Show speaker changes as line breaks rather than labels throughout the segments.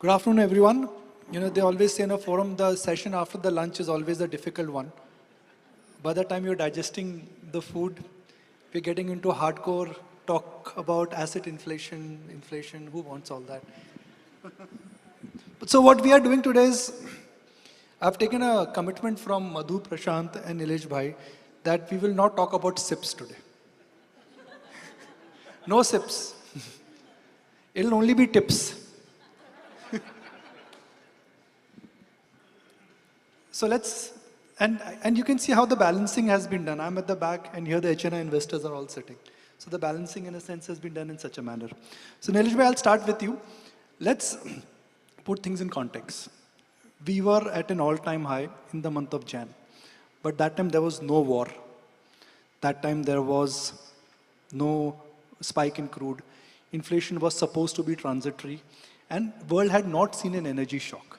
Good afternoon, everyone. You know, they always say in a forum, the session after the lunch is always the difficult one. By the time you're digesting the food, we're getting into hardcore talk about asset inflation, who wants all that? So what we are doing today is, I've taken a commitment from Madhu, Prashant and Nilesh Bhai that we will not talk about SIPs today. No SIPs. It'll only be tips. So and you can see how the balancing has been done. I'm at the back and here the HNI investors are all sitting. So the balancing in a sense has been done in such a manner. So Nilesh bhai, I'll start with you. Let's put things in context. We were at an all-time high in the month of Jan. But that time there was no war. That time there was no spike in crude. Inflation was supposed to be transitory. And world had not seen an energy shock.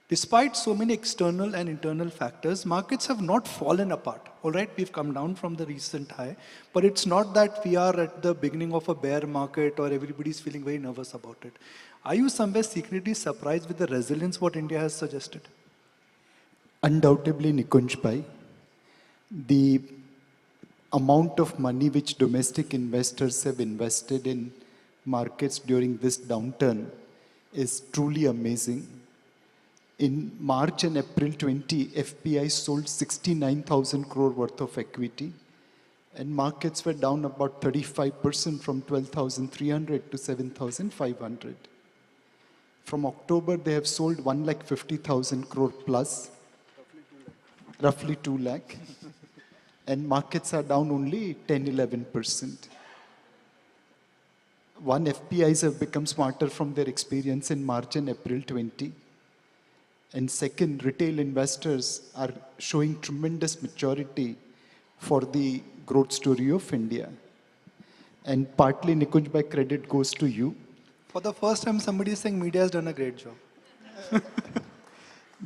Despite so many external and internal factors, markets have not fallen apart. All right, we've come down from the recent high, but it's not that we are at the beginning of a bear market or everybody's feeling very nervous about it. Are you somewhere secretly surprised with the resilience what India has suggested?
Undoubtedly, Nikunj bhai, the amount of money which domestic investors have invested in markets during this downturn is truly amazing. In March and April 20, FPI sold 69,000 crore worth of equity, and markets were down about 35% from 12,300 to 7,500. From October, they have sold 1,50,000 crore plus, roughly 2 lakh, and markets are down only 10-11%. One, FPIs have become smarter from their experience in March and April 20. And second, retail investors are showing tremendous maturity for the growth story of India. And partly, Nikunj bhai, credit goes to you.
For the first time, somebody is saying media has done a great job.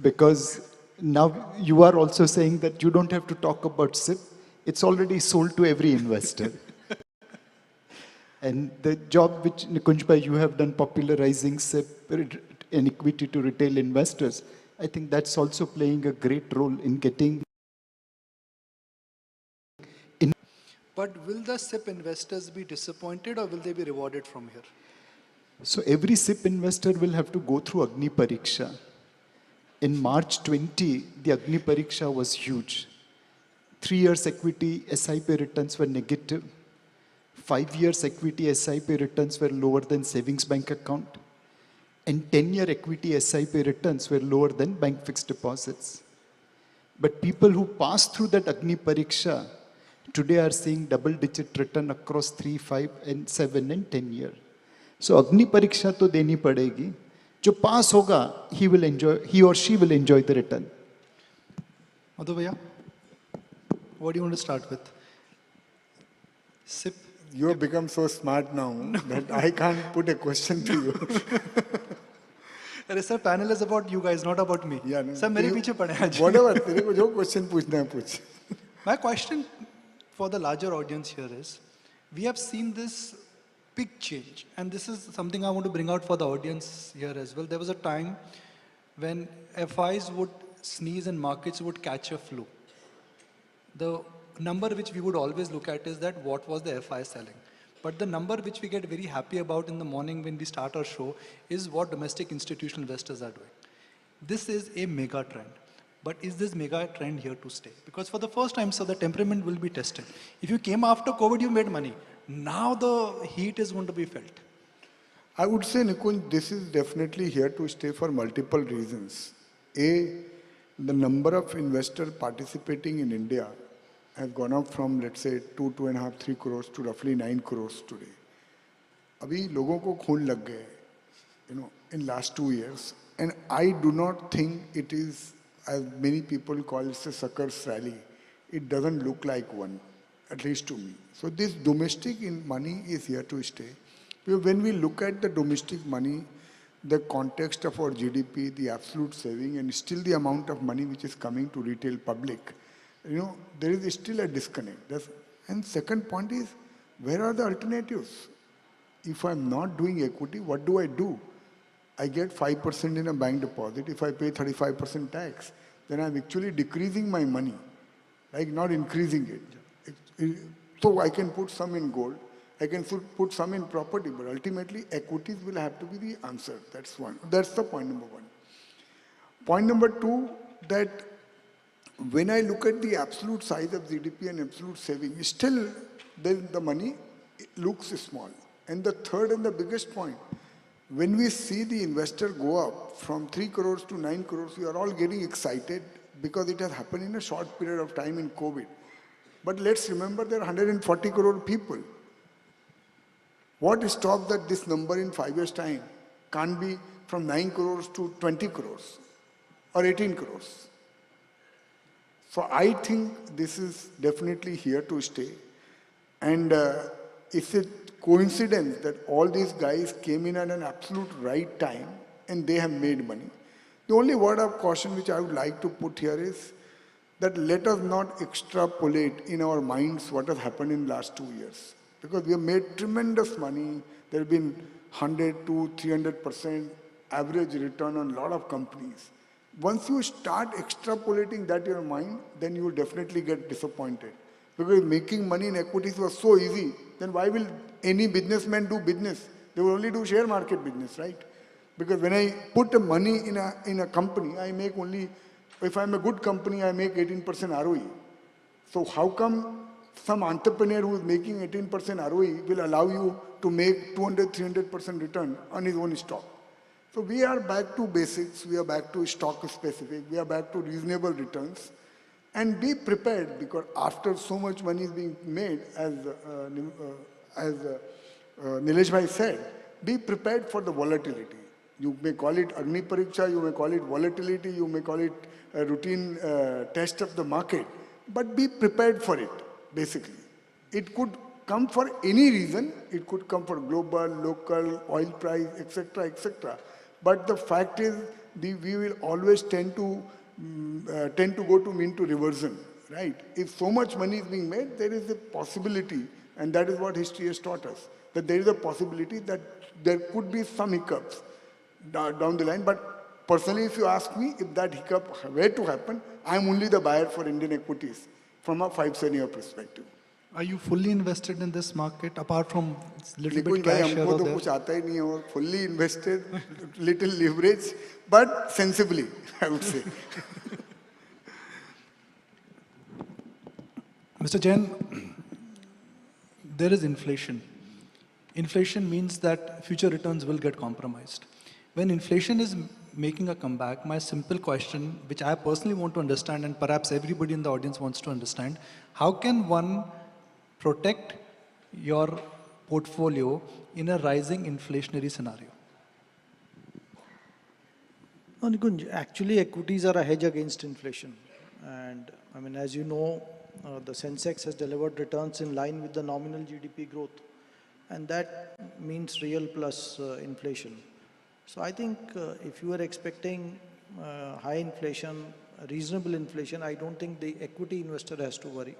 Because now you are also saying that you don't have to talk about SIP. It's already sold to every investor. And the job which, Nikunj bhai, you have done popularizing SIP and equity to retail investors, I think that's also playing a great role in getting in.
But will the SIP investors be disappointed or will they be rewarded from here?
So every SIP investor will have to go through Agni Pariksha. In March 20, the Agni Pariksha was huge. 3 years equity SIP returns were negative. 5 years equity SIP returns were lower than savings bank account. And 10-year equity SIP returns were lower than bank fixed deposits. But people who passed through that Agni Pariksha today are seeing double-digit return across 3, 5, and 7 and 10 year. So Agni Pariksha to deni padegi. Jo pass hoga, he or she will enjoy the return.
Madhu bhaiya, what do you want to start with? SIP?
You have become so smart now that I can't put a question to you.
Sir, panel is about you guys, not about me.
Yeah, no,
Sir, mere piche pade aaj.
Whatever, तेरे को जो question पूछना है पूछ.
My question for the larger audience here is, we have seen this big change, and this is something I want to bring out for the audience here as well. There was a time when FIs would sneeze and markets would catch a flu. The number which we would always look at is that what was the FI selling. But the number which we get very happy about in the morning when we start our show is what domestic institutional investors are doing. This is a mega trend. But is this mega trend here to stay? Because for the first time, so the temperament will be tested. If you came after COVID, you made money. Now the heat is going to be felt.
I would say, Nikunj, this is definitely here to stay for multiple reasons. A, the number of investors participating in India has gone up from, let's say, 2.5, 3 crores to roughly 9 crores today. Abhi logon ko khoon lag gaye, in last 2 years. And I do not think it is, as many people call it, a suckers rally. It doesn't look like one, at least to me. So this domestic money is here to stay. Because when we look at the domestic money, the context of our GDP, the absolute saving, and still the amount of money which is coming to retail public, there is still a disconnect. And second point is, where are the alternatives? If I'm not doing equity, what do? I get 5% in a bank deposit. If I pay 35% tax, then I'm actually decreasing my money, like not increasing it. So I can put some in gold, I can put some in property, but ultimately equities will have to be the answer. That's one. That's the point number one. Point number two, that when I look at the absolute size of GDP and absolute saving, still the money looks small. And the third and the biggest point, when we see the investor go up from 3 crores to 9 crores, we are all getting excited because it has happened in a short period of time in COVID. But let's remember there are 140 crore people. What stops that this number in 5 years' time can't be from 9 crores to 20 crores or 18 crores? So I think this is definitely here to stay. And is it coincidence that all these guys came in at an absolute right time and they have made money? The only word of caution which I would like to put here is that let us not extrapolate in our minds what has happened in the last 2 years. Because we have made tremendous money. There have been 100 to 300% average return on a lot of companies. Once you start extrapolating that in your mind, then you will definitely get disappointed. Because making money in equities was so easy, then why will any businessman do business? They will only do share market business, right? Because when I put the money in a company, I make only, if I'm a good company, I make 18% ROE. So how come some entrepreneur who is making 18% ROE will allow you to make 200, 300% return on his own stock? So we are back to basics, we are back to stock specific, we are back to reasonable returns. And be prepared, because after so much money is being made, as Nilesh Bhai said, be prepared for the volatility. You may call it Agni Pariksha, you may call it volatility, you may call it a routine test of the market, but be prepared for it, basically. It could come for any reason, it could come for global, local, oil price, etc., etc. But the fact is, we will always tend to go to mean to reversion, right? If so much money is being made, there is a possibility, and that is what history has taught us, that there is a possibility that there could be some hiccups down the line. But personally, if you ask me, if that hiccup were to happen, I am only the buyer for Indian equities from a 5-7 year perspective.
Are you fully invested in this market apart from little
Nikunj
bit
bhai,
cash here
हमको
or
तो
there?
कुछ आता ही नहीं है और fully invested, little leverage, but sensibly, I would say.
Mr. Jain, there is inflation. Inflation means that future returns will get compromised. When inflation is making a comeback, my simple question, which I personally want to understand, and perhaps everybody in the audience wants to understand, how can one protect your portfolio in a rising inflationary scenario?
No, Nikunj, actually equities are a hedge against inflation. And I mean, as you know, the Sensex has delivered returns in line with the nominal GDP growth. And that means real plus inflation. So I think if you are expecting high inflation, reasonable inflation, I don't think the equity investor has to worry.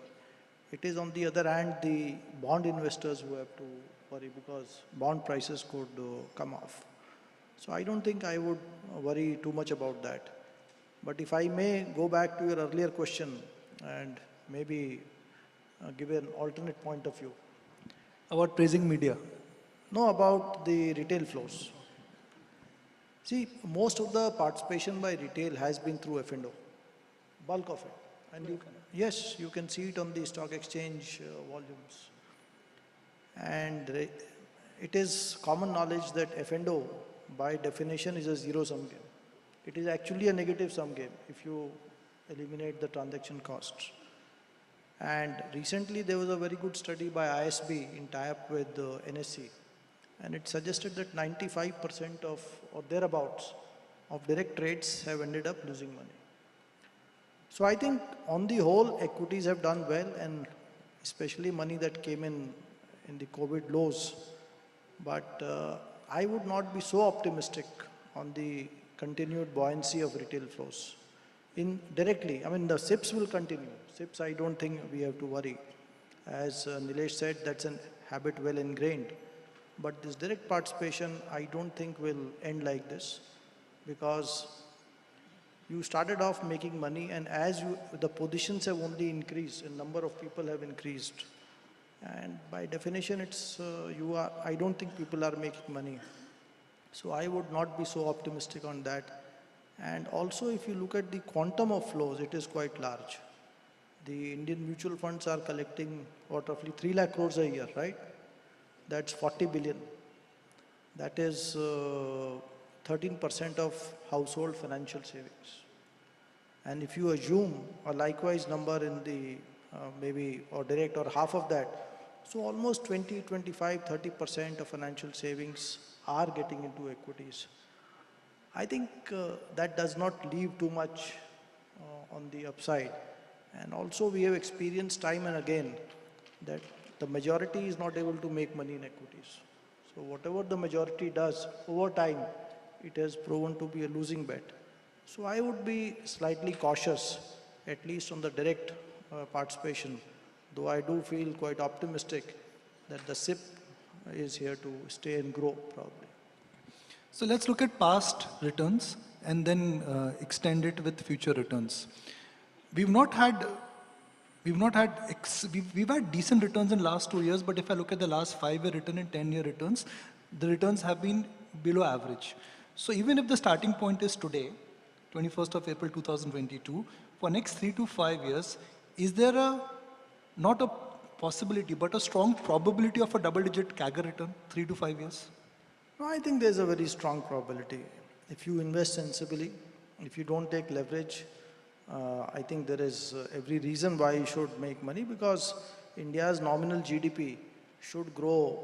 It is on the other hand, the bond investors who have to worry, because bond prices could come off. So I don't think I would worry too much about that. But if I may go back to your earlier question and maybe give an alternate point of view.
About praising media.
No, about the retail flows. See, most of the participation by retail has been through F&O, bulk of it. And yes, you can see it on the stock exchange volumes. And it is common knowledge that F&O, by definition, is a zero-sum game. It is actually a negative-sum game if you eliminate the transaction costs. And recently there was a very good study by ISB in tie-up with NSE, and it suggested that 95% of, or thereabouts, of direct trades have ended up losing money. So I think on the whole, equities have done well, and especially money that came in the COVID lows. But I would not be so optimistic on the continued buoyancy of retail flows. Indirectly, I mean, the SIPs will continue. SIPs, I don't think we have to worry. As Nilesh said, that's a habit well ingrained. But this direct participation, I don't think will end like this, because you started off making money, and as the positions have only increased and number of people have increased, and by definition it's I don't think people are making money. So I would not be so optimistic on that. And also, if you look at the quantum of flows, it is quite large. The Indian mutual funds are collecting roughly 3 lakh crores a year, right? That's 40 billion. That is 13% of household financial savings. And if you assume a likewise number in the maybe or direct or half of that, so almost 20, 25, 30% of financial savings are getting into equities. I think that does not leave too much on the upside. And also we have experienced time and again that the majority is not able to make money in equities. So whatever the majority does, over time, it has proven to be a losing bet. So I would be slightly cautious, at least on the direct participation, though I do feel quite optimistic that the SIP is here to stay and grow probably.
So let's look at past returns and then extend it with future returns. We've had decent returns in last 2 years, but if I look at the last 5-year return and 10-year returns, the returns have been below average. So even if the starting point is today, 21st of April 2022, for next 3 to 5 years, is there not a possibility, but a strong probability of a double-digit CAGR return, 3 to 5 years?
No, I think there's a very strong probability. If you invest sensibly, if you don't take leverage, I think there is every reason why you should make money, because India's nominal GDP should grow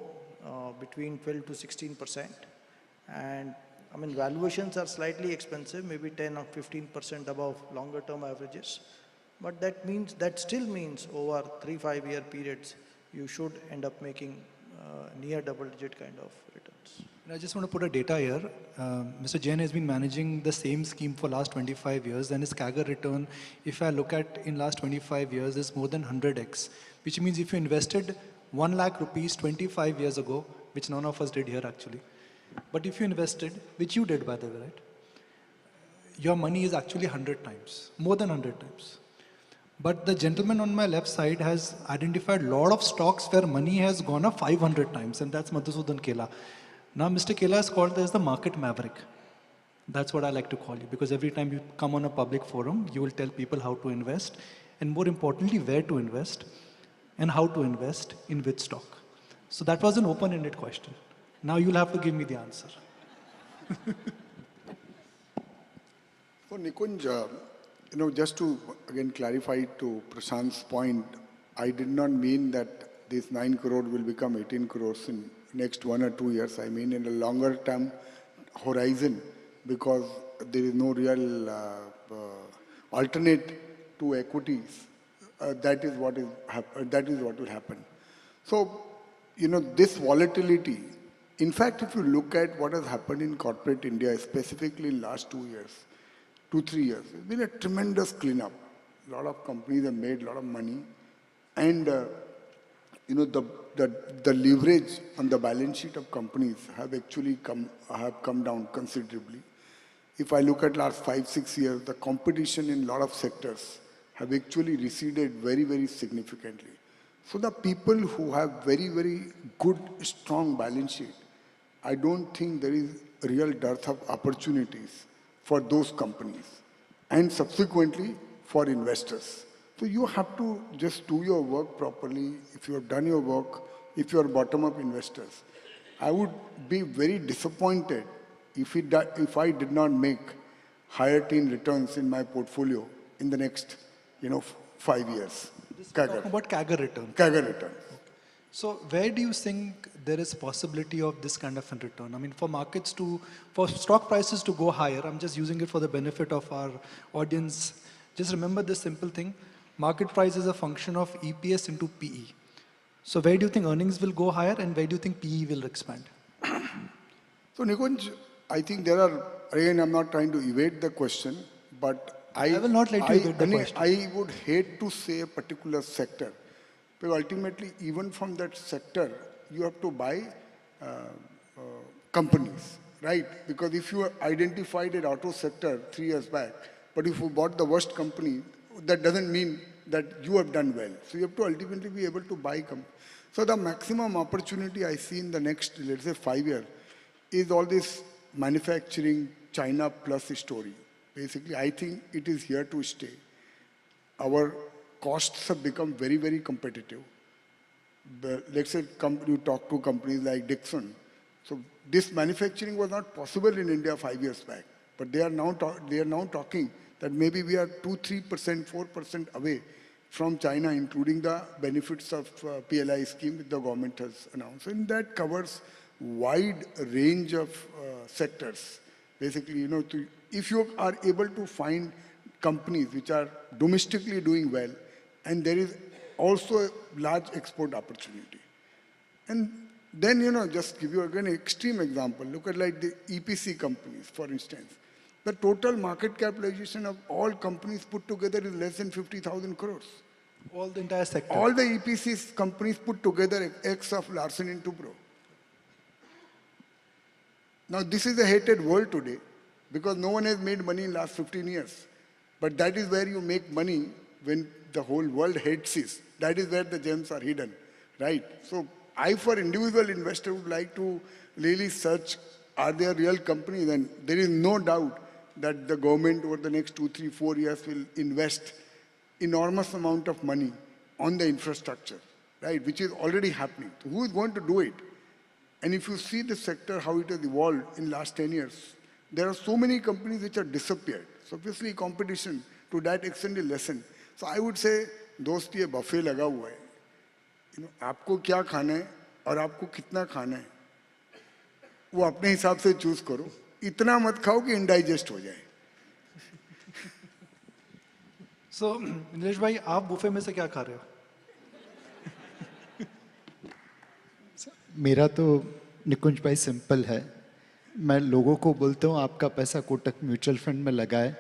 between 12 to 16%. And I mean, valuations are slightly expensive, maybe 10 or 15% above longer term averages. But that still means over 3-5 year periods, you should end up making near double digit kind of returns.
And I just want to put a data here. Mr. Jain has been managing the same scheme for last 25 years, and his CAGR return, if I look at in last 25 years, is more than 100x, which means if you invested 1 lakh rupees 25 years ago, which none of us did here actually, but if you invested, which you did by the way, right? Your money is actually 100 times, more than 100 times. But the gentleman on my left side has identified a lot of stocks where money has gone up 500 times, and that's Madhusudan Kela. Now, Mr. Kela is called as the market maverick. That's what I like to call you, because every time you come on a public forum, you will tell people how to invest, and more importantly, where to invest, and how to invest in which stock. So that was an open-ended question. Now you'll have to give me the answer.
So Nikunj, just to again clarify to Prashant's point, I did not mean that this 9 crore will become 18 crores in next 1 or 2 years. I mean in a longer term horizon, because there is no real alternate to equities. That is what will happen. So, this volatility, in fact, if you look at what has happened in corporate India, specifically in last 2 years, 2-3 years, it's been a tremendous cleanup. A lot of companies have made a lot of money, and the leverage on the balance sheet of companies have actually come down considerably. If I look at last 5-6 years, the competition in a lot of sectors have actually receded very, very significantly. So the people who have very, very good, strong balance sheet, I don't think there is a real dearth of opportunities for those companies, and subsequently for investors. So you have to just do your work properly. If you have done your work, if you are bottom-up investors, I would be very disappointed if I did not make higher teen returns in my portfolio in the next 5 years.
Talking about CAGR return.
CAGR return.
So where do you think there is possibility of this kind of a return? I mean, for stock prices to go higher, I'm just using it for the benefit of our audience. Just remember this simple thing. Market price is a function of EPS into PE. So where do you think earnings will go higher, and where do you think PE will expand?
So Nikunj, I think again, I'm not trying to evade the question, but
I will not let you evade the question.
I would hate to say a particular sector, because ultimately, even from that sector, you have to buy companies, right? Because if you identified an auto sector 3 years back, but if you bought the worst company, that doesn't mean that you have done well. So you have to ultimately be able to buy companies. So the maximum opportunity I see in the next, let's say, 5 years is all this manufacturing China plus story. Basically, I think it is here to stay. Our costs have become very, very competitive. Let's say you talk to companies like Dixon. So this manufacturing was not possible in India 5 years back, but they are now talking that maybe we are 2-3%, 4% away from China, including the benefits of PLI scheme that the government has announced. And that covers wide range of sectors. Basically, if you are able to find companies which are domestically doing well, and there is also a large export opportunity. And then, just give you again an extreme example. Look at like the EPC companies, for instance. The total market capitalization of all companies put together is less than 50,000 crores.
All the entire sector.
All the EPC companies put together, X of Larsen and Toubro. Now, this is a hated world today because no one has made money in the last 15 years. But that is where you make money when the whole world hates it. That is where the gems are hidden, right? So I, for individual investor, would like to really search, are there real companies? And there is no doubt that the government over the next 2, 3, 4 years will invest enormous amount of money on the infrastructure, right? Which is already happening. So who is going to do it? And if you see the sector, how it has evolved in the last 10 years, there are so many companies which have disappeared. So obviously competition to that extent is lessened. So I would say, दोस्त ये buffet लगा हुआ है, आपको क्या खाना है और आपको कितना खाना है, वो अपने हिसाब से चूज करो. इतना मत खाओ कि इंडाइजेस्ट हो जाए.
So, नीलेश भाई, आप बुफे में से क्या खा रहे हो?
मेरा तो निकुंज भाई सिंपल है. मैं लोगों को बोलता हूँ आपका पैसा कोटक म्यूचुअल फंड में लगाए,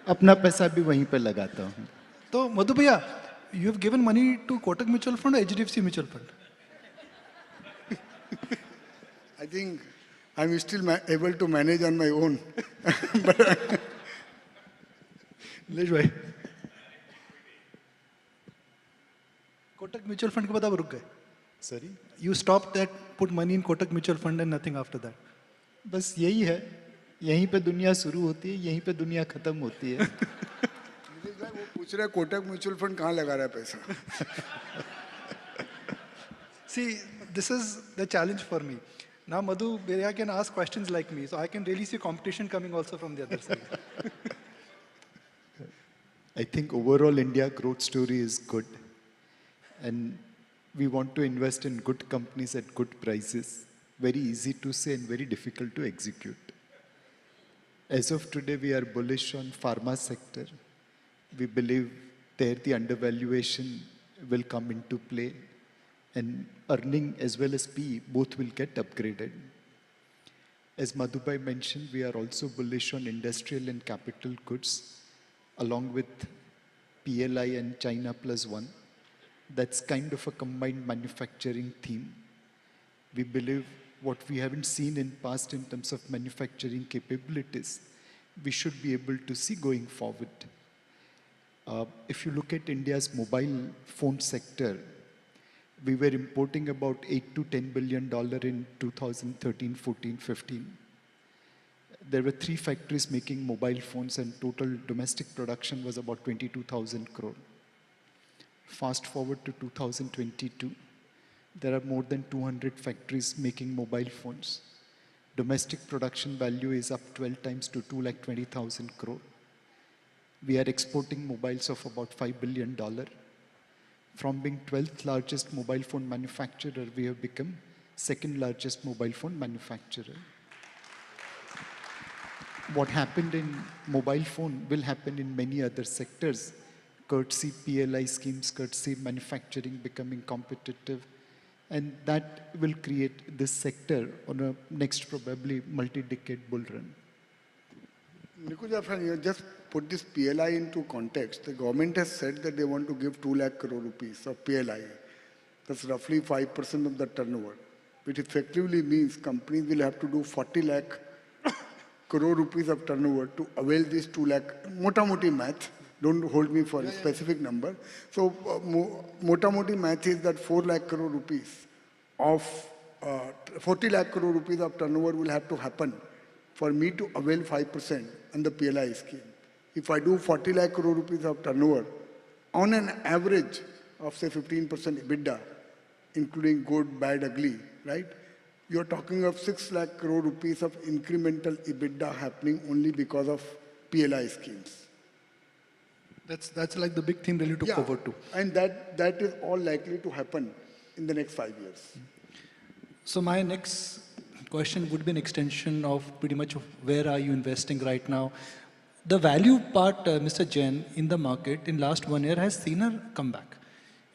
अपना पैसा भी वहीं पे लगाता हूँ.
तो मधु भैया, you have given money to Kotak Mutual Fund or HDFC Mutual Fund?
I think I'm still able to manage on my own.
Nilesh भाई, Kotak Mutual Fund के बाद आप रुक गए.
Sorry,
You stopped that, put money in Kotak Mutual Fund and nothing after that.
बस यही है. यहीं पे दुनिया शुरू होती है, यहीं पे दुनिया खत्म होती है.
वो पूछ रहा है कोटक म्यूचुअल फंड कहाँ लगा रहा है पैसा.
See, this is the challenge for me. Now Madhu Beria can ask questions like me, so I can really see competition coming also from the other side.
I think overall India growth story is good, and we want to invest in good companies at good prices. Very easy to say and very difficult to execute. As of today, we are bullish on pharma sector. We believe there the undervaluation will come into play, and earning as well as PE both will get upgraded. As Madhubai mentioned, we are also bullish on industrial and capital goods, along with PLI and China Plus One. That's kind of a combined manufacturing theme. We believe what we haven't seen in past in terms of manufacturing capabilities, we should be able to see going forward. If you look at India's mobile phone sector, we were importing about $8 to $10 billion in 2013, 14, 15. There were 3 factories making mobile phones and total domestic production was about 22,000 crore. Fast forward to 2022, there are more than 200 factories making mobile phones. Domestic production value is up 12 times to 220,000 crore. We are exporting mobiles of about $5 billion. From being 12th largest mobile phone manufacturer, we have become 2nd largest mobile phone manufacturer. What happened in mobile phone will happen in many other sectors, courtesy PLI schemes, courtesy manufacturing becoming competitive, and that will create this sector on a next probably multi-decade bull run.
Nikunj, just put this PLI into context. The government has said that they want to give 2 lakh crore rupees of PLI. That's roughly 5% of the turnover. which effectively means companies will have to do 40 lakh crore rupees of turnover to avail this 2 lakh, mota-moti math, don't hold me for a specific number. So mota-moti math is that 4 lakh crore rupees of 40 lakh crore rupees of turnover will have to happen for me to avail 5% on the PLI scheme. If I do 40 lakh crore rupees of turnover, on an average of say 15% EBITDA, including good, bad, ugly, right? You're talking of 6 lakh crore rupees of incremental EBITDA happening only because of PLI schemes.
That's like the big theme really to forward to.
And that is all likely to happen in the next 5 years.
So my next question would be an extension of pretty much of where are you investing right now. The value part, Mr. Jain, in the market in last 1 year has seen a comeback.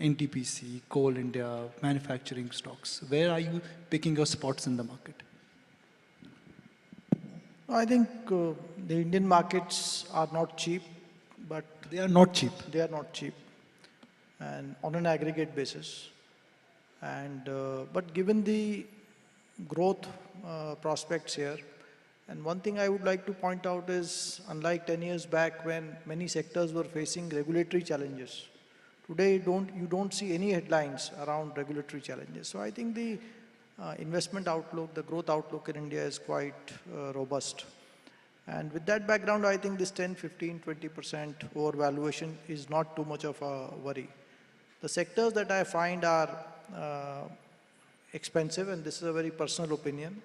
NTPC, Coal India, manufacturing stocks. Where are you picking your spots in the market?
I think the Indian markets are not cheap, but
They are not cheap.
they are not cheap, and on an aggregate basis. And but given the growth prospects here, and one thing I would like to point out is, unlike 10 years back when many sectors were facing regulatory challenges, today you don't see any headlines around regulatory challenges. So I think the investment outlook, the growth outlook in India is quite robust. And with that background, I think this 10, 15, 20% overvaluation is not too much of a worry. The sectors that I find are expensive, and this is a very personal opinion,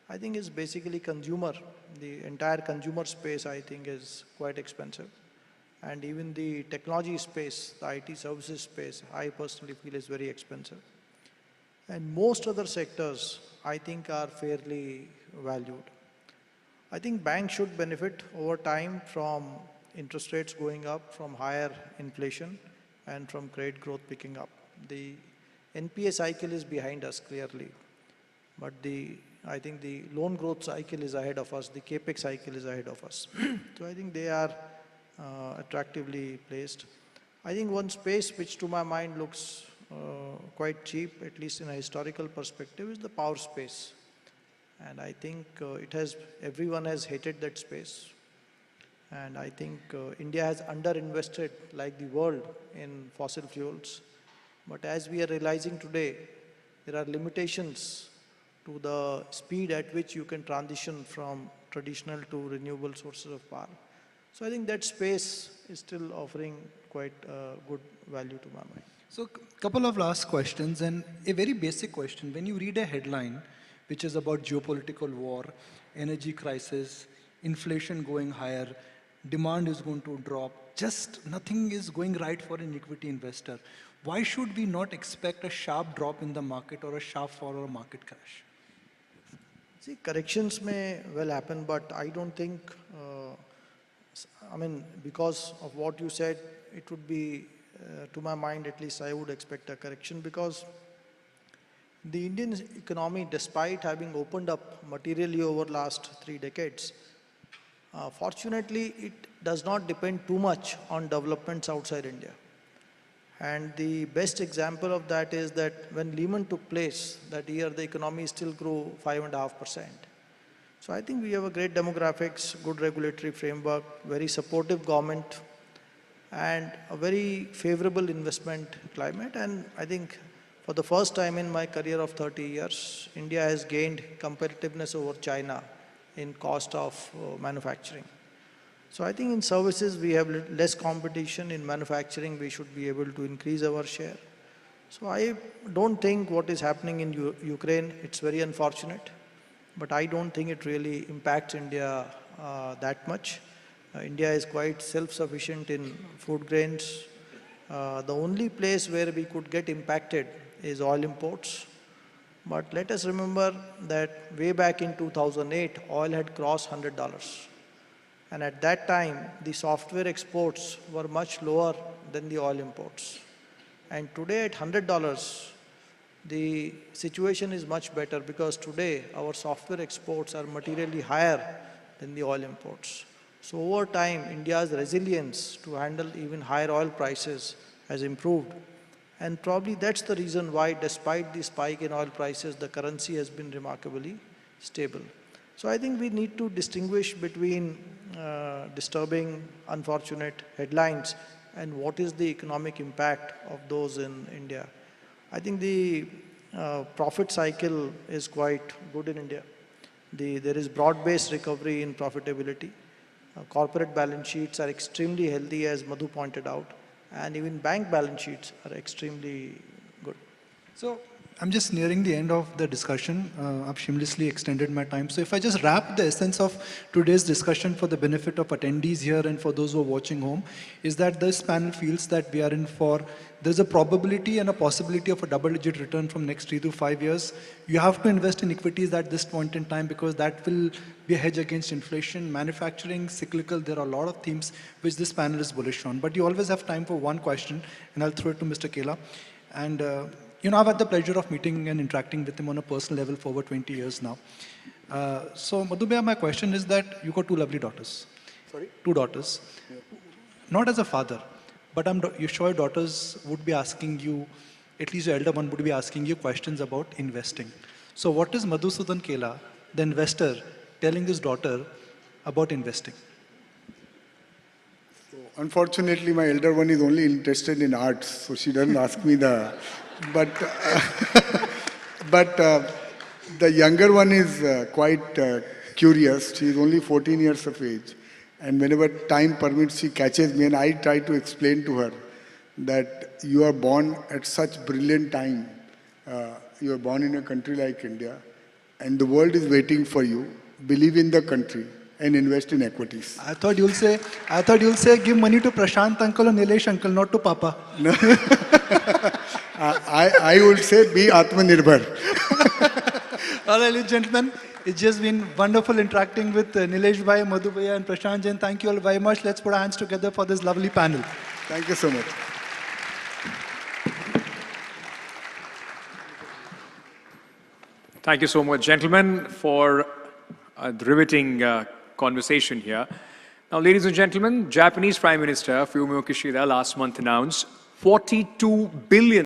I think is basically consumer. The entire consumer space, I think, is quite expensive. And even the technology space, the IT services space, I personally feel is very expensive. And most other sectors, I think, are fairly valued. I think banks should benefit over time from interest rates going up, from higher inflation, and from credit growth picking up. The NPA cycle is behind us clearly, but I think the loan growth cycle is ahead of us, the capex cycle is ahead of us. So I think they are attractively placed. I think one space which to my mind looks quite cheap, at least in a historical perspective, is the power space. And I think everyone has hated that space. And I think India has underinvested, like the world, in fossil fuels. But as we are realizing today, there are limitations to the speed at which you can transition from traditional to renewable sources of power. So I think that space is still offering quite good value to my mind.
So couple of last questions, and a very basic question. When you read a headline which is about geopolitical war, energy crisis, inflation going higher, demand is going to drop, just nothing is going right for an equity investor, why should we not expect a sharp drop in the market or a sharp fall or a market crash?
See, corrections may well happen, but I don't think, because of what you said, it would be, to my mind at least, I would expect a correction, because the Indian economy, despite having opened up materially over last 3 decades, fortunately, it does not depend too much on developments outside India. And the best example of that is that when Lehman took place, that year the economy still grew 5.5%. So I think we have a great demographics, good regulatory framework, very supportive government, and a very favorable investment climate. And I think for the first time in my career of 30 years, India has gained competitiveness over China in cost of manufacturing. So I think in services we have less competition. In manufacturing we should be able to increase our share. So I don't think what is happening in Ukraine, it's very unfortunate, but I don't think it really impacts India that much. India is quite self-sufficient in food grains. The only place where we could get impacted is oil imports. But let us remember that way back in 2008, oil had crossed $100. And at that time, the software exports were much lower than the oil imports. And today at $100, the situation is much better, because today our software exports are materially higher than the oil imports. So over time, India's resilience to handle even higher oil prices has improved. And probably that's the reason why, despite the spike in oil prices, the currency has been remarkably stable. So I think we need to distinguish between disturbing, unfortunate headlines and what is the economic impact of those in India. I think the profit cycle is quite good in India. There is broad-based recovery in profitability. Corporate balance sheets are extremely healthy, as Madhu pointed out, and even bank balance sheets are extremely good.
So I'm just nearing the end of the discussion. I've shamelessly extended my time. So if I just wrap the essence of today's discussion for the benefit of attendees here and for those who are watching home, is that this panel feels that we are in for, there's a probability and a possibility of a double-digit return from next 3 to 5 years. You have to invest in equities at this point in time because that will be a hedge against inflation, manufacturing, cyclical. There are a lot of themes which this panel is bullish on. But you always have time for one question, and I'll throw it to Mr. Kela. And you know, I've had the pleasure of meeting and interacting with him on a personal level for over 20 years now. So, Madhu Bhaiya, my question is that you got 2 lovely daughters.
Sorry?
2 daughters. Yeah. Not as a father, but you're sure your daughters would be asking you, at least your elder one would be asking you questions about investing. So, what is Madhusudan Kela, the investor, telling his daughter about investing?
Unfortunately, my elder one is only interested in arts, so she doesn't ask me the. But the younger one is quite curious. She is only 14 years of age, and whenever time permits, she catches me, and I try to explain to her that you are born at such brilliant time. You are born in a country like India, and the world is waiting for you. Believe in the country and invest in equities.
I thought you'll say, give money to Prashant uncle or Nilesh uncle, not to Papa.
No. I would say be Atmanirbhar.
All right, ladies and gentlemen, it's just been wonderful interacting with Nilesh Bhai, Madhu Bhaiya and Prashant Jain. Thank you all very much. Let's put our hands together for this lovely panel.
Thank you so much.
Thank you so much, gentlemen, for a riveting conversation here. Now, ladies and gentlemen, Japanese Prime Minister Fumio Kishida last month announced $42 billion